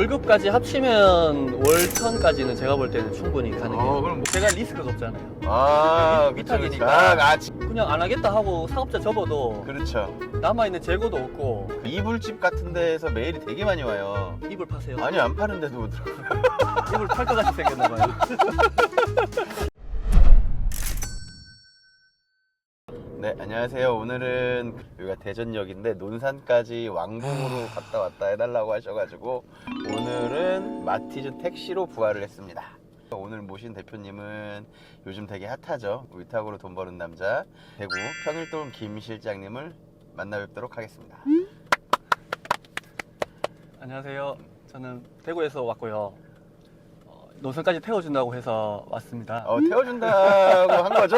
월급까지 합치면 월천까지는 제가 볼 때는 충분히 가능해요. 그럼 뭐... 제가 리스크가 없잖아요. 위탁이니까. 그냥 안 하겠다 하고 사업자 접어도 그렇죠. 남아있는 재고도 없고. 이불집 같은 데에서 메일이 되게 많이 와요. 이불 파세요? 아니, 안 파는데도 오더라고요. 이불 팔 것 같이 생겼나봐요. 네, 안녕하세요. 오늘은 여기가 대전역인데 논산까지 왕복으로 갔다 왔다 해달라고 하셔가지고 오늘은 마티즈 택시로 부활을 했습니다. 오늘 모신 대표님은 요즘 되게 핫하죠. 위탁으로 돈 버는 남자 대구 평일동 김 실장님을 만나 뵙도록 하겠습니다. 안녕하세요. 저는 대구에서 왔고요. 노선까지 태워준다고 해서 왔습니다. 태워준다고 한 거죠?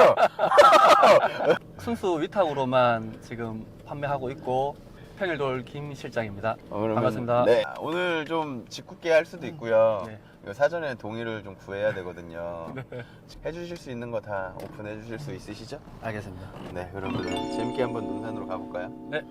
순수 위탁으로만 지금 판매하고 있고 평일돌 김 실장입니다. 반갑습니다. 네, 오늘 좀 짓궂게 할 수도 있고요. 네. 이거 사전에 동의를 좀 구해야 되거든요. 네. 해주실 수 있는 거 다 오픈해 주실 수 있으시죠? 알겠습니다. 네, 그러면 재밌게 한번 논산으로 가볼까요? 네.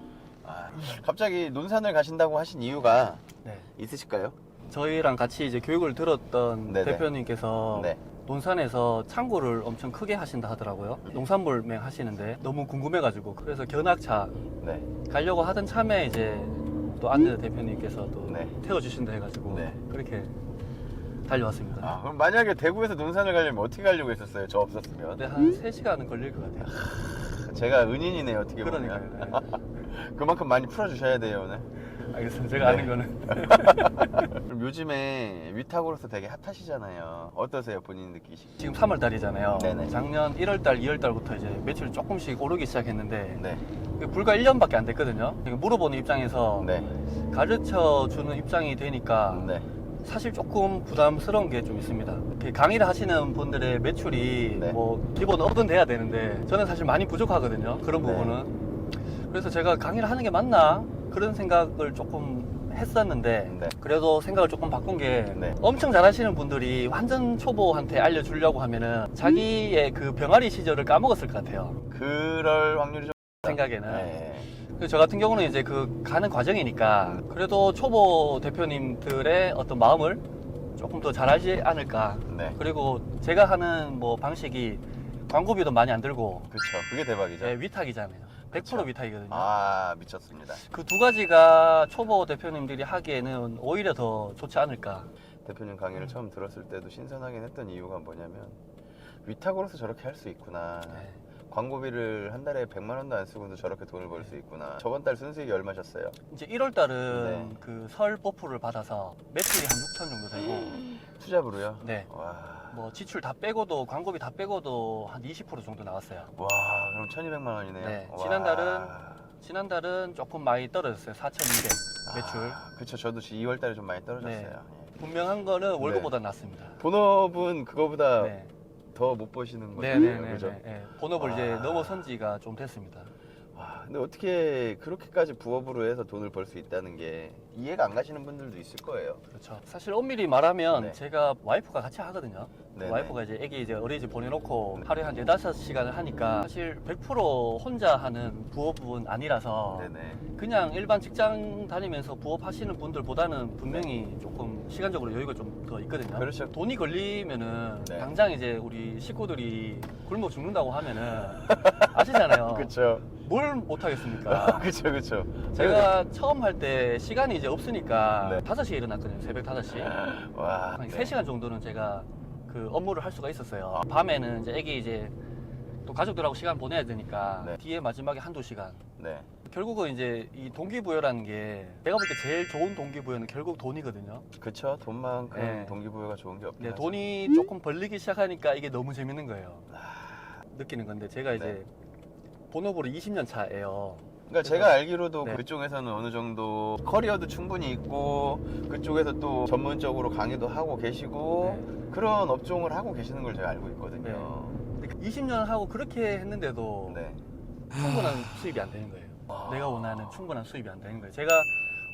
갑자기 논산을 가신다고 하신 이유가 네. 있으실까요? 저희랑 같이 이제 교육을 들었던 네네. 대표님께서 네. 논산에서 창고를 엄청 크게 하신다 하더라고요. 농산물 맹 하시는데 너무 궁금해가지고 그래서 견학차 네. 가려고 하던 참에 이제 또 안내 대표님께서 또 네. 태워주신다 해가지고 네. 그렇게 달려왔습니다. 그럼 만약에 대구에서 논산을 가려면 어떻게 가려고 했었어요? 저 없었으면? 네, 한 3시간은 걸릴 것 같아요. 제가 은인이네요, 어떻게 보면. 그러니까요. 그만큼 많이 풀어주셔야 돼요, 오늘. 알겠습니다. 제가 아는 거는. 그럼 요즘에 위탁으로서 되게 핫하시잖아요. 어떠세요, 본인 느끼시기? 지금 3월 달이잖아요. 네네. 작년 1월 달, 2월 달부터 이제 매출이 조금씩 오르기 시작했는데 네. 불과 1년밖에 안 됐거든요. 물어보는 입장에서 네. 가르쳐 주는 입장이 되니까 네. 사실 조금 부담스러운 게 좀 있습니다. 강의를 하시는 분들의 매출이 네. 뭐 기본 억은 돼야 되는데 저는 사실 많이 부족하거든요. 그런 네. 부분은. 그래서 제가 강의를 하는 게 맞나? 그런 생각을 조금 했었는데 네. 그래도 생각을 조금 바꾼 게 네. 엄청 잘하시는 분들이 완전 초보한테 알려주려고 하면은 자기의 그 병아리 시절을 까먹었을 것 같아요. 그럴 확률이 좀 생각에는. 네. 그래서 저 같은 경우는 이제 그 가는 과정이니까 그래도 초보 대표님들의 어떤 마음을 조금 더 잘 알지 않을까. 네. 그리고 제가 하는 뭐 방식이 광고비도 많이 안 들고 그쵸. 그게 대박이죠. 네, 위탁이잖아요. 100% 그쵸. 위탁이거든요. 미쳤습니다. 그 두 가지가 초보 대표님들이 하기에는 오히려 더 좋지 않을까. 대표님 강의를 처음 들었을 때도 신선하긴 했던 이유가 뭐냐면 위탁으로서 저렇게 할 수 있구나. 네. 광고비를 한 달에 100만 원도 안 쓰고도 저렇게 돈을 벌 수 있구나. 저번 달 순수익이 얼마셨어요? 이제 1월 달은 네. 그 설 버프를 받아서 매출이 한 6천 정도 되고 투잡으로요? 네. 와, 뭐 지출 다 빼고도 광고비 다 빼고도 한 20% 정도 나왔어요. 와 그럼 1200만 원이네요. 네. 와. 지난달은 조금 많이 떨어졌어요. 4,200 매출. 그쵸. 저도 2월 달에 좀 많이 떨어졌어요. 네. 예. 분명한 거는 월급보다 낫습니다. 본업은 그거보다 네. 더 못 버시는 거죠. 네네네. 그죠? 네. 본업을 이제 넘어선 지가 좀 됐습니다. 와, 근데 어떻게 그렇게까지 부업으로 해서 돈을 벌 수 있다는 게 이해가 안 가시는 분들도 있을 거예요. 그렇죠. 사실 엄밀히 말하면 네. 제가 와이프가 같이 하거든요. 네네. 와이프가 이제 애기 이제 어린이집 보내놓고 하루에 한 4-5시간을 하니까 사실 100% 혼자 하는 부업은 아니라서 네네. 그냥 일반 직장 다니면서 부업하시는 분들보다는 분명히 조금 시간적으로 여유가 좀 더 있거든요. 그렇죠. 돈이 걸리면은 네. 당장 이제 우리 식구들이 굶어 죽는다고 하면은 아시잖아요. 그쵸. 뭘 못하겠습니까? 그쵸, 그쵸. 제가 처음 할 때 시간이 이제 없으니까 네. 5시에 일어났거든요. 새벽 5시. 와. 한 네. 3시간 정도는 제가 그 업무를 할 수가 있었어요. 밤에는 이제 애기 이제 또 가족들하고 시간 보내야 되니까 네. 뒤에 마지막에 1-2시간. 네. 결국은 이제 이 동기부여라는 게 내가 볼 때 제일 좋은 동기부여는 결국 돈이거든요. 그쵸. 돈만큼 네. 동기부여가 좋은 게 없긴 네, 하죠. 돈이 조금 벌리기 시작하니까 이게 너무 재밌는 거예요. 느끼는 건데 제가 이제 네. 본업으로 20년 차예요. 그러니까 제가 알기로도 네. 그쪽에서는 어느 정도 커리어도 충분히 있고 그쪽에서 또 전문적으로 강의도 하고 계시고 네. 그런 업종을 하고 계시는 걸 제가 알고 있거든요. 근데 20년 하고 그렇게 했는데도 네. 충분한 수입이 안 되는 거예요. 내가 원하는 충분한 수입이 안 되는 거예요. 제가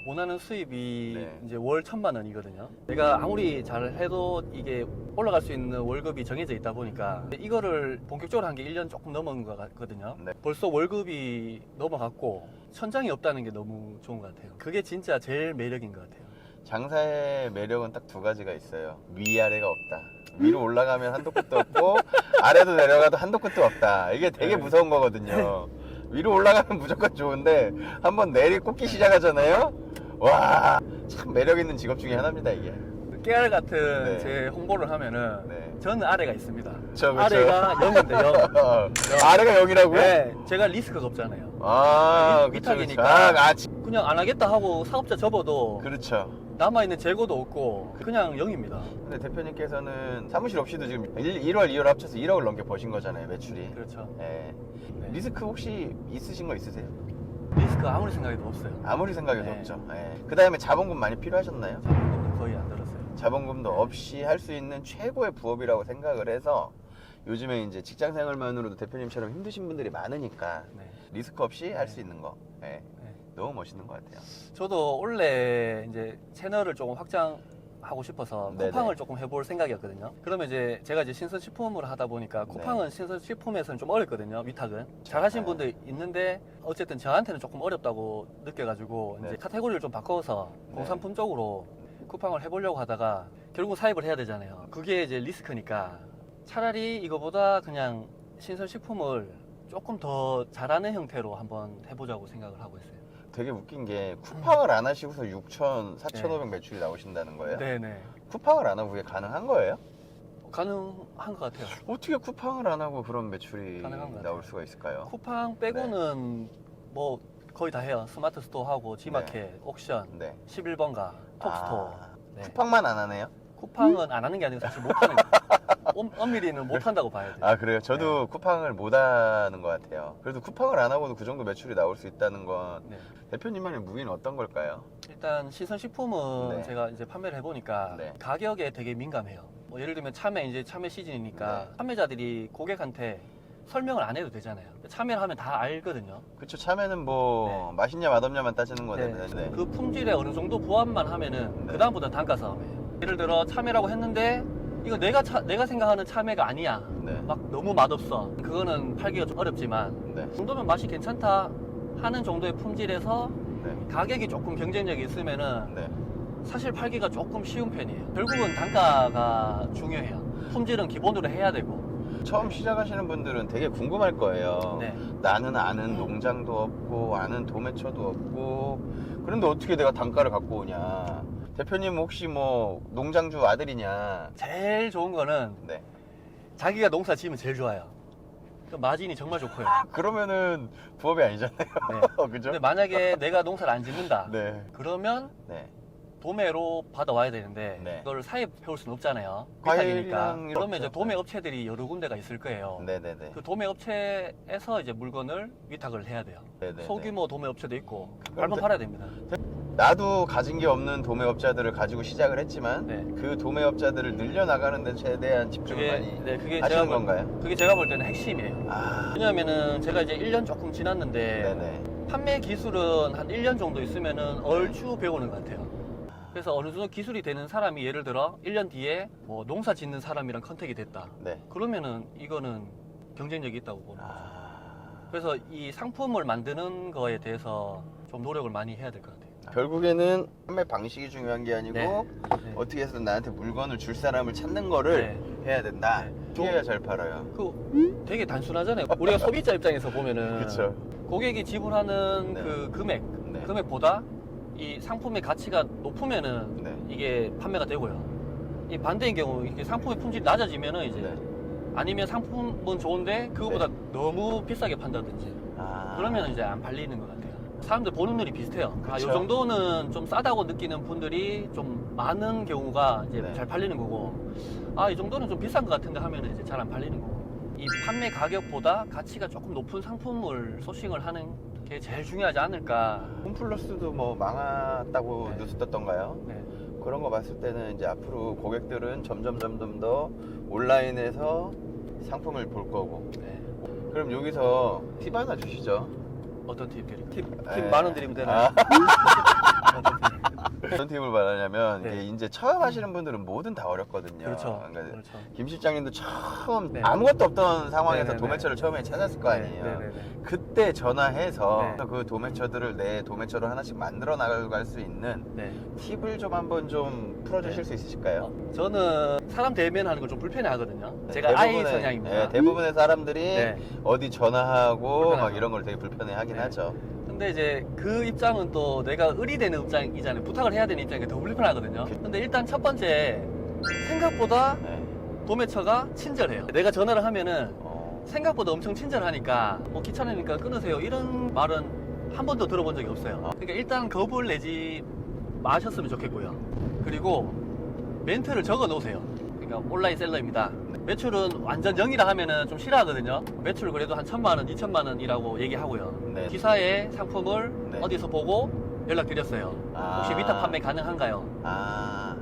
원하는 수입이 네. 이제 월 1,000만 원이거든요. 내가 아무리 잘해도 이게 올라갈 수 있는 월급이 정해져 있다 보니까 이거를 본격적으로 한 게 1년 조금 넘은 것 같거든요. 네. 벌써 월급이 넘어갔고 천장이 없다는 게 너무 좋은 것 같아요. 그게 진짜 제일 매력인 것 같아요. 장사의 매력은 딱 두 가지가 있어요. 위아래가 없다. 위로 올라가면 한도 끝도 없고 아래도 내려가도 한도 끝도 없다. 이게 되게 무서운 거거든요. 위로 올라가면 무조건 좋은데 한번 내리 꽂기 시작하잖아요. 와, 참 매력 있는 직업 중에 하나입니다 이게. 깨알 같은 네. 제 홍보를 하면은 네. 저는 아래가 있습니다. 그쵸. 아래가 0인데 0. 아래가 0이라고요? 네, 제가 리스크가 없잖아요. 아, 위- 그쵸, 위탁이니까. 그쵸. 아, 그냥 안 하겠다 하고 사업자 접어도 그렇죠. 남아있는 재고도 없고 그냥 0입니다. 근데 대표님께서는 사무실 없이도 지금 1월, 2월 합쳐서 1억을 넘게 버신 거잖아요, 매출이. 그렇죠. 예. 네. 리스크 혹시 있으신 거 있으세요? 리스크 아무리 생각해도 없어요. 아무리 생각해도 네. 없죠. 예. 그 다음에 자본금 많이 필요하셨나요? 자본금도 거의 안 들었어요. 자본금도 없이 할 수 있는 최고의 부업이라고 생각을 해서 요즘에 이제 직장 생활만으로도 대표님처럼 힘드신 분들이 많으니까 네. 리스크 없이 할 수 있는 거. 예. 네. 너무 멋있는 것 같아요. 저도 원래 이제 채널을 조금 확장하고 싶어서 네네. 쿠팡을 조금 해볼 생각이었거든요. 그러면 이제 제가 이제 신선식품으로 하다 보니까 쿠팡은 신선식품에서는 좀 어렵거든요. 위탁은 잘 하신 분들 있는데 어쨌든 저한테는 조금 어렵다고 느껴가지고 네. 이제 카테고리를 좀 바꿔서 네. 공산품 쪽으로 쿠팡을 해보려고 하다가 결국 사입을 해야 되잖아요. 그게 이제 리스크니까 차라리 이거보다 그냥 신선식품을 조금 더 잘하는 형태로 한번 해보자고 생각을 하고 있어요. 되게 웃긴 게 쿠팡을 안 하시고서 6천, 4,500 매출이 나오신다는 거예요? 네네. 쿠팡을 안 하고 그게 가능한 거예요? 가능한 것 같아요. 어떻게 쿠팡을 안 하고 그런 매출이 가능한 것 같아요. 나올 수가 있을까요? 쿠팡 빼고는 뭐 거의 다 해요. 스마트 스토어하고 G마켓, 옥션, 네. 11번가, 톱스토어. 아, 네. 쿠팡만 안 하네요? 쿠팡은 안 하는 게 아니라 사실 못하는 거. 엄밀히는 못한다고 봐야 돼요. 아 그래요? 저도 쿠팡을 못 하는 것 같아요. 그래도 쿠팡을 안 하고도 그 정도 매출이 나올 수 있다는 건 네. 대표님만의 무기는 어떤 걸까요? 일단 신선식품은 네. 제가 이제 판매를 해보니까 네. 가격에 되게 민감해요. 뭐 예를 들면 이제 참외 시즌이니까 네. 판매자들이 고객한테 설명을 안 해도 되잖아요. 참외를 하면 다 알거든요. 그쵸, 참외는 뭐 맛있냐 맛없냐만 따지는 네. 거잖아요. 네. 그 품질에 어느 정도 부합만 하면은 네. 그 다음부터 단가 싸움이에요. 예를 들어 참외라고 했는데 이거 내가 생각하는 참외가 아니야. 네. 막 너무 맛없어. 그거는 팔기가 좀 어렵지만 네. 이 정도면 맛이 괜찮다 하는 정도의 품질에서 네. 가격이 조금 경쟁력이 있으면은 네. 사실 팔기가 조금 쉬운 편이에요. 결국은 단가가 중요해요. 품질은 기본으로 해야 되고. 처음 시작하시는 분들은 되게 궁금할 거예요. 네. 나는 아는 농장도 없고 아는 도매처도 없고 그런데 어떻게 내가 단가를 갖고 오냐. 대표님 혹시 뭐 농장주 아들이냐. 제일 좋은 거는 네. 자기가 농사 지으면 제일 좋아요. 그 마진이 정말 좋고요. 그러면은 부업이 아니잖아요. 네. 그죠? 근데 만약에 내가 농사를 안 짓는다. 네. 그러면 네. 도매로 받아와야 되는데 네. 그걸 사입해올 수는 없잖아요. 과일이랑 위탁이니까. 이런 그러면 없죠. 이제 도매 업체들이 여러 군데가 있을 거예요. 네네네. 그 도매 업체에서 이제 물건을 위탁을 해야 돼요. 네네네. 소규모 도매 업체도 있고 그럼 발만 팔아야 됩니다. 나도 가진 게 없는 도매업자들을 가지고 시작을 했지만 네. 그 도매업자들을 늘려나가는 데 최대한 집중을 많이 그게 하시는 제가 건가요? 그게 제가 볼 때는 핵심이에요. 아, 왜냐면은 제가 이제 1년 조금 지났는데 네네. 판매 기술은 한 1년 정도 있으면은 얼추 배우는 것 같아요. 그래서 어느 정도 기술이 되는 사람이 예를 들어 1년 뒤에 뭐 농사 짓는 사람이랑 컨택이 됐다. 네. 그러면은 이거는 경쟁력이 있다고 보는 거죠. 아, 그래서 이 상품을 만드는 거에 대해서 좀 노력을 많이 해야 될 것 같아요. 결국에는 판매 방식이 중요한 게 아니고 네. 어떻게 해서든 나한테 물건을 줄 사람을 찾는 거를 해야 된다. 네. 그래야 잘 팔아요. 그 되게 단순하잖아요. 우리가 소비자 입장에서 보면은 그렇죠. 고객이 지불하는 네. 그 금액, 네. 금액보다 이 상품의 가치가 높으면은 네. 이게 판매가 되고요. 이 반대인 경우 이렇게 상품의 품질이 낮아지면은 이제 네. 아니면 상품은 좋은데 그거보다 너무 비싸게 판다든지 아, 그러면 이제 안 팔리는 것 같아요. 사람들 보는 눈이 비슷해요. 아, 이 그쵸. 정도는 좀 싸다고 느끼는 분들이 좀 많은 경우가 이제 네. 잘 팔리는 거고, 아, 이 정도는 좀 비싼 것 같은데 하면 이제 잘 안 팔리는 거고. 이 판매 가격보다 가치가 조금 높은 상품을 소싱을 하는 게 제일 중요하지 않을까. 홈플러스도 뭐 망했다고 네. 뉴스 떴던가요? 네. 그런 거 봤을 때는 이제 앞으로 고객들은 점점 더 온라인에서 상품을 볼 거고. 네. 그럼 여기서 팁 하나 주시죠. 어떤 팁 드릴까요? 에. 팁 10,000원 드리면 되나요? 아. 어떤 팁? 어떤 팁을 말하냐면 네. 이게 이제 처음 하시는 분들은 뭐든 다 어렵거든요. 그렇죠. 그러니까 그렇죠. 김 실장님도 처음 네. 아무것도 없던 상황에서 네네네. 도매처를 처음에 찾았을 거 아니에요. 네네네. 그때 전화해서 네. 그 도매처들을 내 도매처로 하나씩 만들어 나갈 수 있는 네. 팁을 좀 한번 좀 풀어주실 네. 수 있으실까요? 저는 사람 대면하는 걸 좀 불편해 하거든요. 네, 제가 I 성향입니다. 네, 대부분의 사람들이 네. 어디 전화하고 불편하죠. 막 이런 걸 되게 불편해 하긴 네. 하죠. 근데 이제 그 입장은 또 내가 의리되는 입장이잖아요. 부탁을 해야 되는 입장이니까 더 불편하거든요. 근데 일단 첫 번째, 생각보다 네. 도매처가 친절해요. 내가 전화를 하면은 어, 생각보다 엄청 친절하니까 뭐 귀찮으니까 끊으세요 이런 말은 한 번도 들어본 적이 없어요. 그러니까 일단 겁을 내지 마셨으면 좋겠고요. 그리고 멘트를 적어 놓으세요. 그러니까 온라인 셀러입니다. 매출은 완전 0이라 하면은 좀 싫어하거든요. 매출 그래도 한 1,000만 원, 2,000만 원이라고 얘기하고요. 네. 기사에 상품을 네. 어디서 보고 연락드렸어요. 혹시 아. 위탁 판매 가능한가요? 아,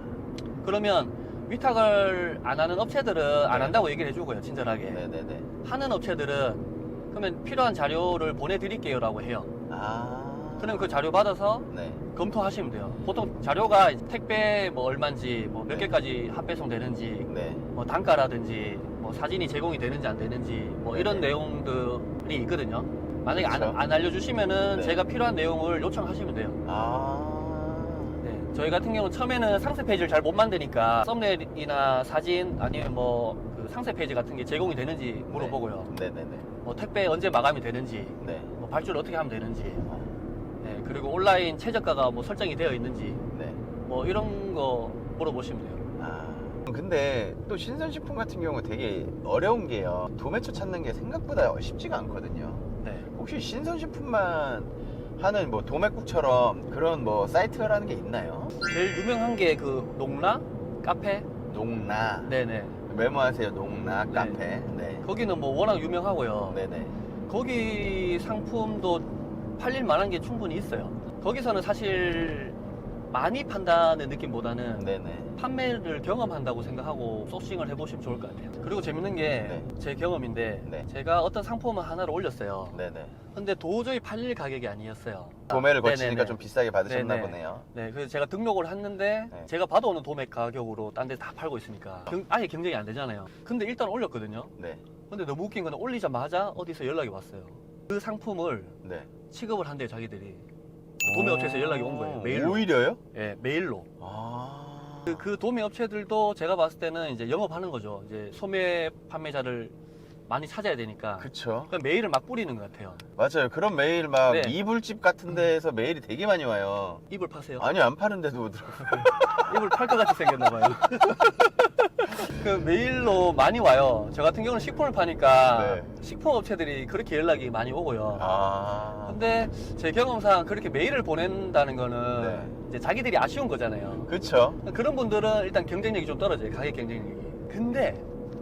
그러면 위탁을 안 하는 업체들은 안 네. 한다고 얘기를 해주고요. 친절하게. 네네네. 하는 업체들은 그러면 필요한 자료를 보내드릴게요 라고 해요. 아, 그러면 그 자료 받아서 네. 검토하시면 돼요. 보통 자료가 택배 뭐 얼마인지 뭐 몇 네. 개까지 합배송 되는지 네. 뭐 단가라든지 뭐 사진이 제공이 되는지 안 되는지 뭐 이런 네. 내용들이 있거든요. 만약에 그렇죠. 안 알려주시면은 네. 제가 필요한 내용을 요청하시면 돼요. 아, 네, 저희 같은 경우는 처음에는 상세 페이지를 잘 못 만드니까 썸네일이나 사진 아니면 뭐 그 상세 페이지 같은 게 제공이 되는지 물어보고요. 네네네. 뭐 택배 언제 마감이 되는지, 네. 뭐 발주를 어떻게 하면 되는지, 어, 네, 그리고 온라인 최저가가 뭐 설정이 되어 있는지, 네. 뭐 이런 거 물어보시면 돼요. 아, 근데 또 신선식품 같은 경우 되게 어려운 게요. 도매처 찾는 게 생각보다 쉽지가 않거든요. 네. 혹시 신선식품만 하는 뭐 도매국처럼 그런 뭐 사이트라는 게 있나요? 제일 유명한 게 그 농라 카페. 농나. 네네. 메모하세요. 농나 카페. 네. 거기는 뭐 워낙 유명하고요. 네네. 거기 상품도 팔릴 만한 게 충분히 있어요. 거기서는 사실 많이 판다는 느낌보다는 네네. 판매를 경험한다고 생각하고 소싱을 해보시면 좋을 것 같아요. 그리고 재밌는 게 제 경험인데 네. 제가 어떤 상품을 하나를 올렸어요. 네네. 근데 도저히 팔릴 가격이 아니었어요. 도매를 네네네. 거치니까 좀 비싸게 받으셨나 네네. 보네요. 네, 그래서 제가 등록을 했는데 네. 제가 받아오는 도매 가격으로 딴 데 다 팔고 있으니까 아예 경쟁이 안 되잖아요. 근데 일단 올렸거든요. 네. 근데 너무 웃긴 건 올리자마자 어디서 연락이 왔어요. 그 상품을 네. 취급을 한대요, 자기들이. 도매업체에서 연락이 온 거예요, 메일로. 오히려요? 예, 메일로. 아. 그 도매업체들도 제가 봤을 때는 이제 영업하는 거죠. 이제 소매 판매자를 많이 찾아야 되니까. 그쵸. 그러니까 메일을 막 뿌리는 것 같아요. 맞아요. 그런 메일 막 네. 이불집 같은 데에서 메일이 되게 많이 와요. 입을 파세요. 아니, 안 파는데도 오더라고요. 입을 팔 것 같이 생겼나 봐요. 그 메일로 많이 와요. 저 같은 경우는 식품을 파니까 네. 식품 업체들이 그렇게 연락이 많이 오고요. 아. 근데 제 경험상 그렇게 메일을 보낸다는 거는 네. 이제 자기들이 아쉬운 거잖아요. 그쵸. 그런 분들은 일단 경쟁력이 좀 떨어져요. 가격 경쟁력이. 근데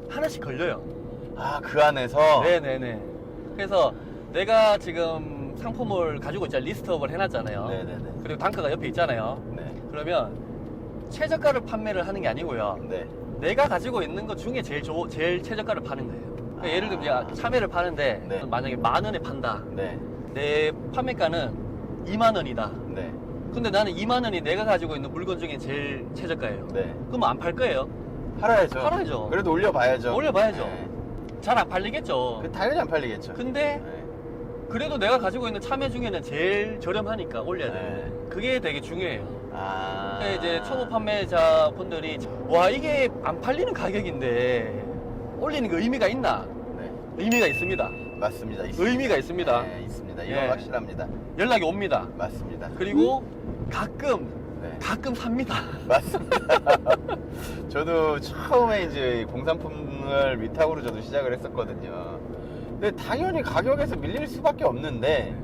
하나씩 걸려요. 아, 그 안에서? 네네네. 그래서 내가 지금 상품을 가지고 있잖아요. 리스트업을 해놨잖아요. 네네네. 그리고 단가가 옆에 있잖아요. 네. 그러면 최저가를 판매를 하는 게 아니고요. 네. 내가 가지고 있는 것 중에 제일 최저가를 파는 거예요. 그러니까 예를 들면 제가 참외를 파는데 네. 만약에 10,000원에 판다. 네. 내 판매가는 20,000원이다. 네. 근데 나는 20,000원이 내가 가지고 있는 물건 중에 제일 최저가예요. 네. 그럼 안 팔 거예요? 팔아야죠. 팔아야죠. 그래도 올려봐야죠. 올려봐야죠. 네. 잘 안 팔리겠죠. 당연히 안 팔리겠죠. 근데 네. 그래도 내가 가지고 있는 참외 중에는 제일 저렴하니까 올려야 네. 돼요. 그게 되게 중요해요. 아. 그러니까 이제 초보 판매자 분들이 와 이게 안 팔리는 가격인데 올리는 거 의미가 있나? 네. 의미가 있습니다. 맞습니다. 있습니다. 의미가 있습니다. 네, 있습니다. 이건 예. 확실합니다. 연락이 옵니다. 맞습니다. 그리고 가끔 네. 삽니다. 맞습니다. 저도 처음에 이제 공산품을 위탁으로 저도 시작을 했었거든요. 근데 당연히 가격에서 밀릴 수밖에 없는데,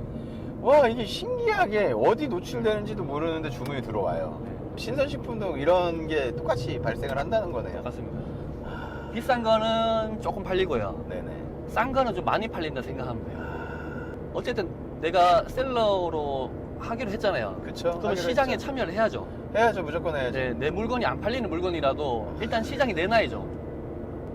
와, 이게 신기하게 어디 노출되는지도 모르는데 주문이 들어와요. 신선식품도 이런 게 똑같이 발생을 한다는 거네요. 맞습니다. 비싼 거는 조금 팔리고요. 네네. 싼 거는 좀 많이 팔린다 생각하면 돼요. 어쨌든 내가 셀러로 하기로 했잖아요. 그쵸? 그러면 하기로 시장에 했죠. 참여를 해야죠. 해야죠. 무조건 해야죠. 네, 내 물건이 안 팔리는 물건이라도 일단 시장에 내놔야죠.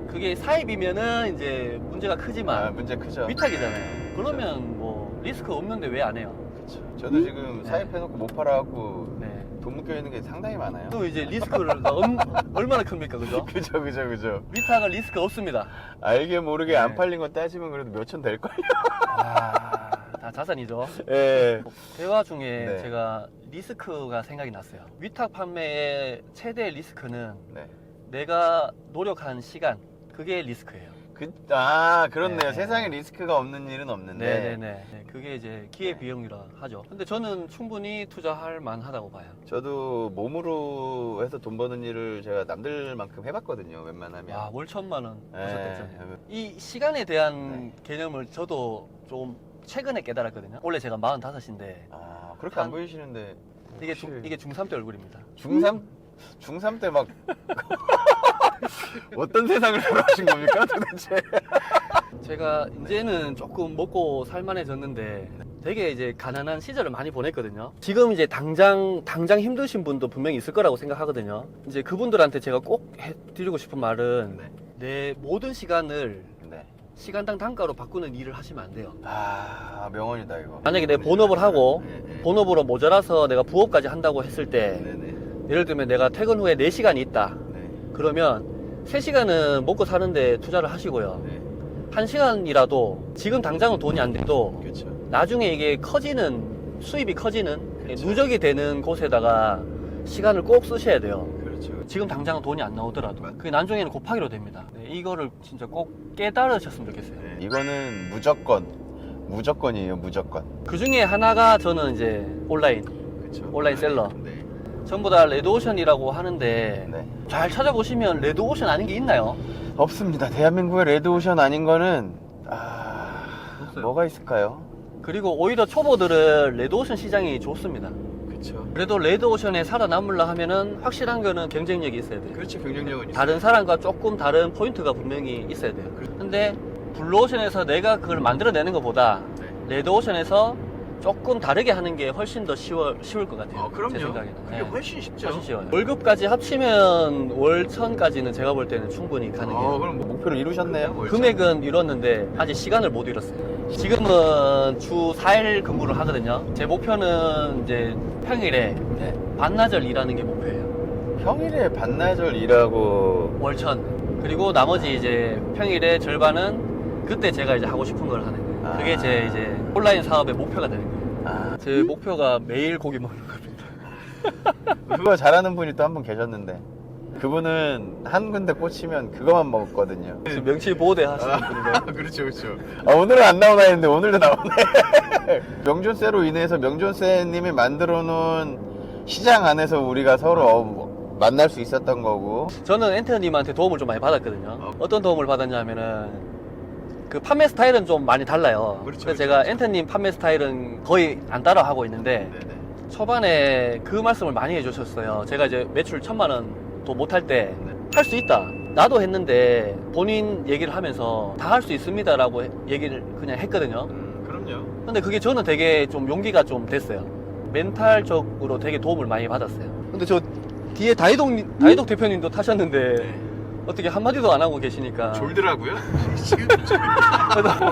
그게 사입이면은 이제 문제가 크지만 아, 문제 크죠. 위탁이잖아요. 그러면 뭐 리스크 없는데 왜 안 해요? 그쵸. 저도 지금 네. 사입해놓고 못 팔아갖고 네. 묶여 있는 게 상당히 많아요. 또 이제 리스크를 얼마나 큽니까, 그죠? 그죠. 위탁은 리스크 없습니다. 알게 모르게 네. 안 팔린 거 따지면 그래도 몇천 될걸요? 다 자산이죠. 예. 대화 중에 네. 제가 리스크가 생각이 났어요. 위탁 판매의 최대 리스크는 네. 내가 노력한 시간, 그게 리스크예요. 그렇네요. 네. 세상에 리스크가 없는 일은 없는데. 네네네. 네, 그게 이제 기회비용이라 하죠. 근데 저는 충분히 투자할 만하다고 봐요. 저도 몸으로 해서 돈 버는 일을 제가 남들만큼 해봤거든요. 웬만하면. 와, 월 1,000만 원 예. 하셨다잖아요. 이 시간에 대한 개념을 저도 좀 최근에 깨달았거든요. 원래 제가 45인데 그렇게 안 보이시는데. 이게 혹시 이게 중3 때 얼굴입니다. 중3 때 막 어떤 세상을 살아가신 겁니까 도대체? 제가 이제는 조금 먹고 살만해졌는데 되게 이제 가난한 시절을 많이 보냈거든요. 지금 이제 당장 힘드신 분도 분명히 있을 거라고 생각하거든요. 이제 그분들한테 제가 꼭 해드리고 싶은 말은 내 모든 시간을 네. 시간당 단가로 바꾸는 일을 하시면 안 돼요. 명언이다 이거. 만약에 내가 본업을 하고 네. 본업으로 모자라서 내가 부업까지 한다고 했을 때 네네. 예를 들면 내가 퇴근 후에 4시간이 있다. 네. 그러면 3시간은 먹고 사는데 투자를 하시고요. 네. 1시간이라도 지금 당장은 돈이 안 돼도 그렇죠. 나중에 이게 커지는 수입이 커지는 그쵸. 누적이 되는 곳에다가 시간을 꼭 쓰셔야 돼요. 그렇죠. 지금 당장은 돈이 안 나오더라도 맞- 그게 나중에는 곱하기로 됩니다. 네, 이거를 진짜 꼭 깨달으셨으면 좋겠어요. 네. 이거는 무조건이에요. 무조건. 그 중에 하나가 저는 이제 온라인 그렇죠. 온라인 셀러. 네. 전부 다 레드오션이라고 하는데 네. 잘 찾아보시면 레드오션 아닌 게 있나요? 없습니다. 대한민국의 레드오션 아닌 거는 없어요. 뭐가 있을까요? 그리고 오히려 초보들은 레드오션 시장이 좋습니다. 그렇죠. 그래도 레드오션에 살아남으려 하면은 확실한 거는 경쟁력이 있어야 돼요. 그렇죠. 경쟁력은 다른 사람과 조금 다른 포인트가 분명히 있어야 돼요. 근데 블루오션에서 내가 그걸 만들어내는 것보다 레드오션에서 조금 다르게 하는 게 훨씬 더 쉬울 것 같아요. 제 생각에는. 네. 훨씬 쉽죠. 훨씬 쉬워요. 월급까지 합치면 월 1,000까지는 제가 볼 때는 충분히 가능해요. 그럼 목표를 이루셨네요. 금액은 이뤘는데 아직 시간을 못 이뤘어요. 지금은 주 4일 근무를 하거든요. 제 목표는 이제 평일에 네. 반나절 일하는 게 목표예요. 평일에 반나절 일하고 월 1,000. 그리고 나머지 이제 평일에 절반은 그때 제가 이제 하고 싶은 걸 하는 거예요. 그게 제 이제 온라인 사업의 목표가 되는 거예요. 제 목표가 매일 고기 먹는 겁니다. 그거 잘하는 분이 또 한 분 계셨는데 그분은 한 군데 꽂히면 그거만 먹었거든요. 지금 명치보호대 하시는 분인가요? 그렇죠. 오늘은 안 나오나 했는데 오늘도 나오네. 명존세로 인해서 명존세님이 만들어 놓은 시장 안에서 우리가 서로 만날 수 있었던 거고. 저는 엔터님한테 도움을 좀 많이 받았거든요. 어떤 도움을 받았냐면은 그 판매 스타일은 좀 많이 달라요. 그래서 제가 엔터님 판매 스타일은 거의 안 따라 하고 있는데 초반에 그 말씀을 많이 해주셨어요. 제가 이제 매출 1,000만 원도 못할 때 할 수 있다. 나도 했는데 본인 얘기를 하면서 다 할 수 있습니다라고 얘기를 그냥 했거든요. 그럼요. 근데 그게 저는 되게 좀 용기가 좀 됐어요. 멘탈적으로 되게 도움을 많이 받았어요. 근데 저 뒤에 다이독 대표님도 타셨는데 어떻게 한마디도 안 하고 계시니까. 졸더라고요. 지금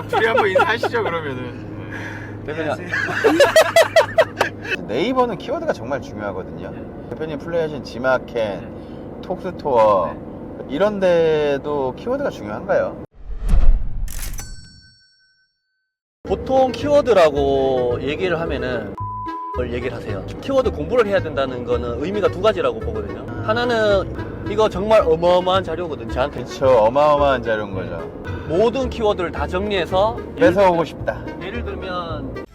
둘이 한번 인사하시죠 그러면은. 대표님, 네이버는 키워드가 정말 중요하거든요. 대표님 플레이하신 지마켓, 톡스토어 이런 데도 키워드가 중요한가요? 보통 키워드라고 얘기를 하면은 뭘 얘기를 하세요. 키워드 공부를 해야 된다는 거는 의미가 두 가지라고 보거든요. 하나는 이거 정말 어마어마한 자료거든, 저한테. 그쵸, 어마어마한 자료인 거죠. 모든 키워드를 다 정리해서 뺏어오고 싶다. 예를 들면